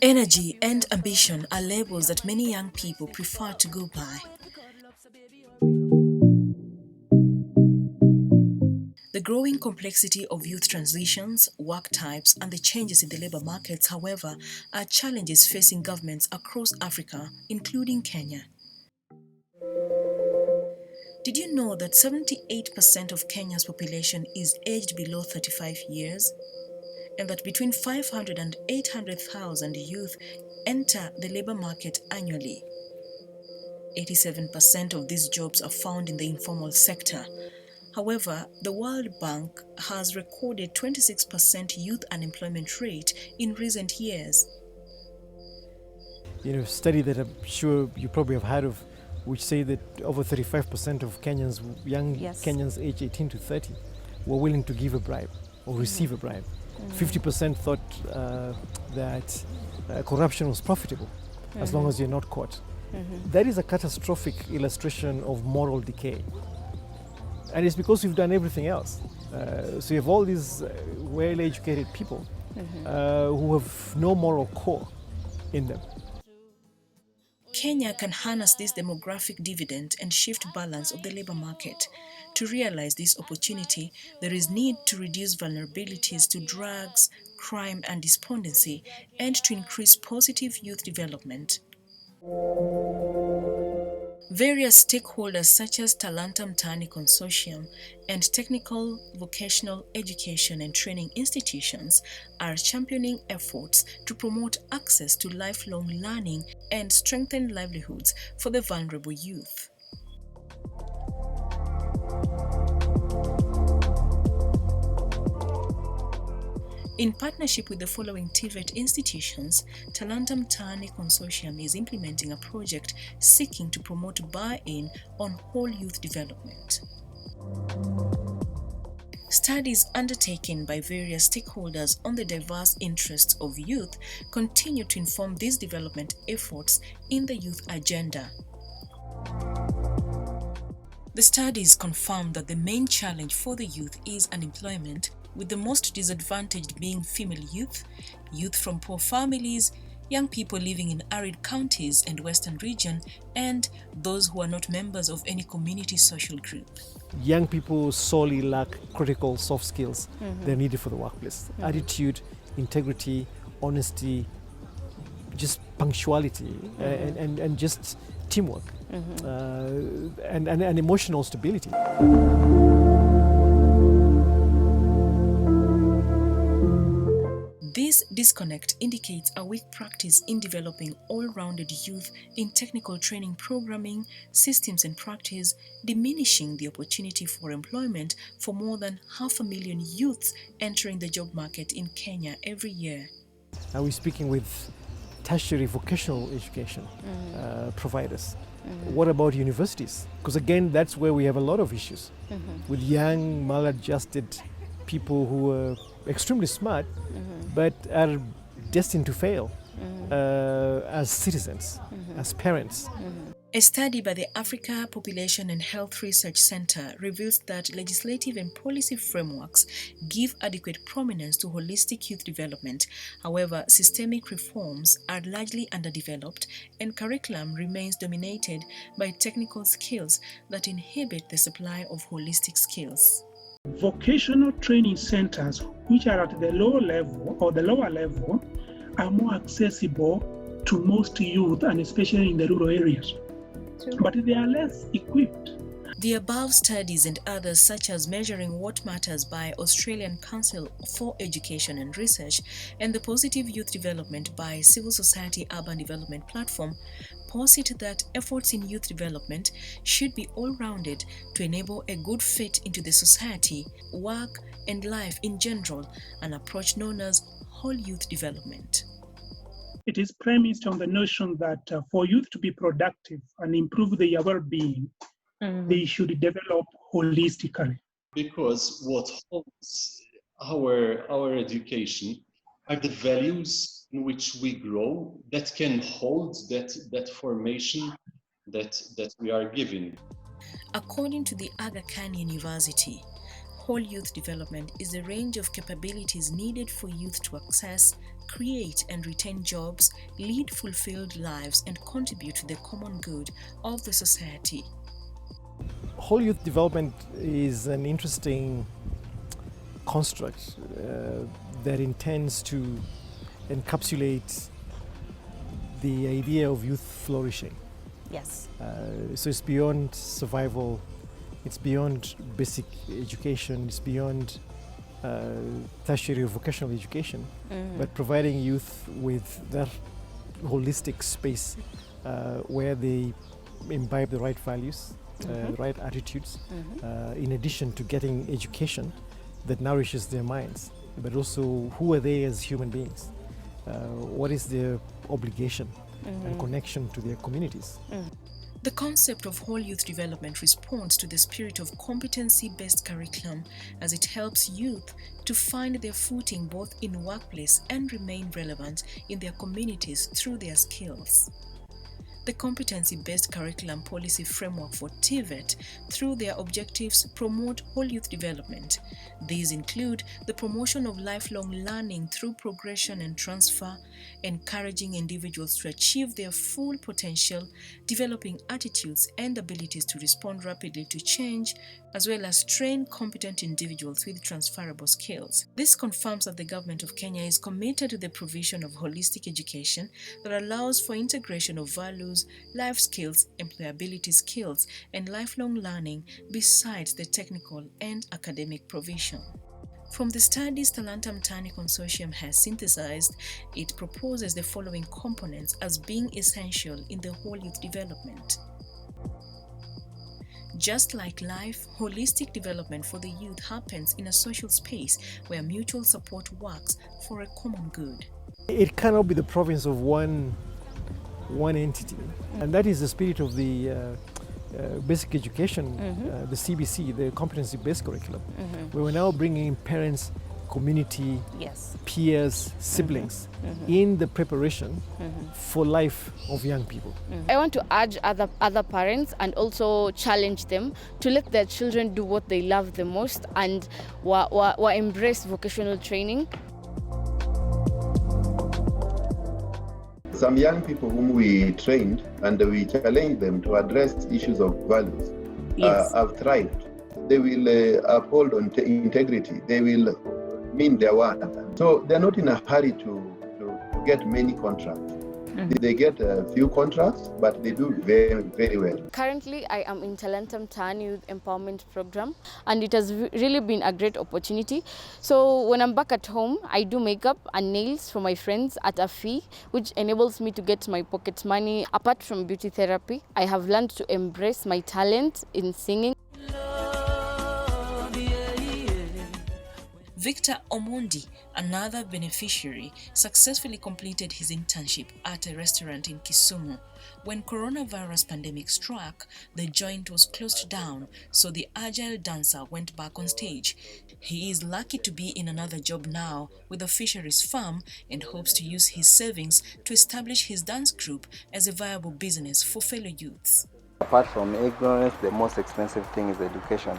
Energy and ambition are labels that many young people prefer to go by. The growing complexity of youth transitions, work types, and the changes in the labor markets, however, are challenges facing governments across Africa, including Kenya. Did you know that 78% of Kenya's population is aged below 35 years? And that between 500 and 800,000 youth enter the labor market annually? 87% of these jobs are found in the informal sector. However, the World Bank has recorded 26% youth unemployment rate in recent years. A study that I'm sure you probably have heard of, which say that over 35% of Kenyans, young Kenyans aged 18 to 30, were willing to give a bribe or receive a bribe. 50% thought that corruption was profitable as long as you're not caught. That is a catastrophic illustration of moral decay. And it's because we've done everything else. So you have all these well-educated people who have no moral core in them. Kenya can harness this demographic dividend and shift balance of the labor market. To realize this opportunity, there is need to reduce vulnerabilities to drugs, crime, and despondency, and to increase positive youth development. Various stakeholders such as Talanta Mtaani Consortium and technical, vocational education and training institutions are championing efforts to promote access to lifelong learning and strengthen livelihoods for the vulnerable youth. In partnership with the following TVET institutions, Talanta Mtaani Consortium is implementing a project seeking to promote buy-in on whole youth development. Studies undertaken by various stakeholders on the diverse interests of youth continue to inform these development efforts in the youth agenda. The studies confirm that the main challenge for the youth is unemployment, with the most disadvantaged being female youth, youth from poor families, young people living in arid counties and western region, and those who are not members of any community social group. Young people sorely lack critical soft skills that are needed for the workplace. Attitude, integrity, honesty, just punctuality, and just teamwork, and emotional stability. This disconnect indicates a weak practice in developing all-rounded youth in technical training programming, systems and practice, diminishing the opportunity for employment for more than 500,000 youths entering the job market in Kenya every year. Are we speaking with tertiary vocational education providers? What about universities? Because again, that's where we have a lot of issues with young, maladjusted people who are extremely smart but are destined to fail as citizens, as parents. A study by the Africa Population and Health Research Center reveals that legislative and policy frameworks give adequate prominence to holistic youth development. However, systemic reforms are largely underdeveloped and curriculum remains dominated by technical skills that inhibit the supply of holistic skills. Vocational training centers, which are at the lower level or the lower level, are more accessible to most youth, and especially in the rural areas. But they are less equipped. The above studies and others, such as Measuring What Matters by Australian Council for Education and Research and the Positive Youth Development by Civil Society Urban Development Platform, posit that efforts in youth development should be all-rounded to enable a good fit into the society, work, and life in general, an approach known as whole youth development. It is premised on the notion that for youth to be productive and improve their well-being, they should develop holistically. Because what holds our education are the values in which we grow that can hold that formation that we are giving. According to the Aga Khan University, Whole youth development is a range of capabilities needed for youth to access, create and retain jobs, lead fulfilled lives, and contribute to the common good of the society. Whole youth development is an interesting construct that intends to encapsulate the idea of youth flourishing. Yes. So it's beyond survival, it's beyond basic education, it's beyond tertiary or vocational education, but providing youth with that holistic space where they imbibe the right values, the right attitudes, in addition to getting education that nourishes their minds, but also who are they as human beings? What is their obligation and connection to their communities? The concept of whole youth development responds to the spirit of competency-based curriculum as it helps youth to find their footing both in workplace and remain relevant in their communities through their skills. The competency-based curriculum policy framework for TVET, through their objectives, promote whole youth development. These include the promotion of lifelong learning through progression and transfer, encouraging individuals to achieve their full potential, developing attitudes and abilities to respond rapidly to change, as well as train competent individuals with transferable skills. This confirms that the Government of Kenya is committed to the provision of holistic education that allows for integration of values, life skills, employability skills, and lifelong learning besides the technical and academic provision. From the studies Talanta Mtaani Consortium has synthesized, it proposes the following components as being essential in the whole youth development. Just like life, holistic development for the youth happens in a social space where mutual support works for a common good. It cannot be the province of one entity, and that is the spirit of the basic education, the CBC, the competency-based curriculum, where we're now bringing in parents, community, peers, siblings in the preparation for life of young people. I want to urge other parents and also challenge them to let their children do what they love the most and embrace vocational training. Some young people whom we trained and we challenged them to address issues of values have thrived. They will uphold on integrity. They will mean their word. So they're not in a hurry to get many contracts. They get a few contracts, but they do very, very well. Currently, I am in Talanta Mtaani Youth Empowerment Program, and it has really been a great opportunity. So when I'm back at home, I do makeup and nails for my friends at a fee, which enables me to get my pocket money. Apart from beauty therapy, I have learned to embrace my talent in singing. Victor Omondi, another beneficiary, successfully completed his internship at a restaurant in Kisumu. When coronavirus pandemic struck, the joint was closed down, so the agile dancer went back on stage. He is lucky to be in another job now with a fisheries farm and hopes to use his savings to establish his dance group as a viable business for fellow youths. Apart from ignorance, the most expensive thing is education.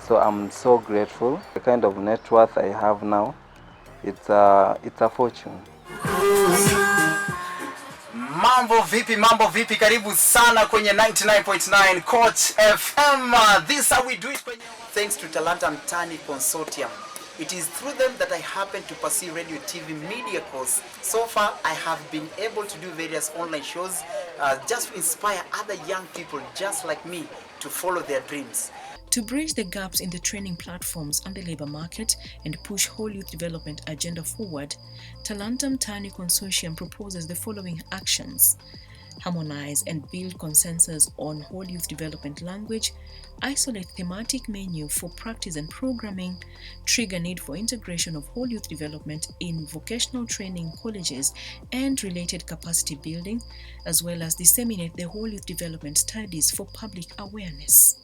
So I'm so grateful. The kind of net worth I have now, it's a fortune. Mambo vipi, karibu sana kwenye 99.9 Coach FM. This is how we do it. Thanks to Talanta Mtaani Consortium. It is through them that I happen to pursue radio, TV, media course. So far, I have been able to do various online shows just to inspire other young people just like me to follow their dreams. To bridge the gaps in the training platforms and the labor market and push whole youth development agenda forward, Talanta Mtaani Consortium proposes the following actions: harmonize and build consensus on whole youth development language, isolate thematic menu for practice and programming, trigger need for integration of whole youth development in vocational training colleges and related capacity building, as well as disseminate the whole youth development studies for public awareness.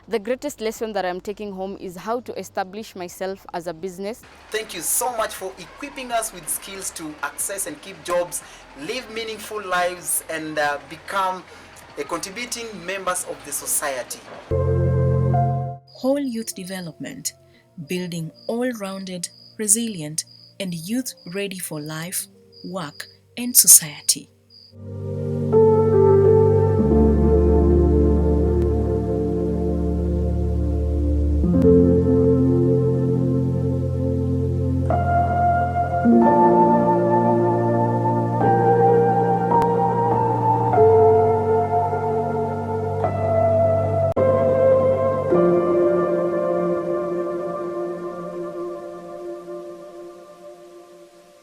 The greatest lesson that I'm taking home is how to establish myself as a business. Thank you so much for equipping us with skills to access and keep jobs, live meaningful lives, and become contributing members of the society. Whole youth development. building all-rounded, resilient, and youth-ready for life, work, and society.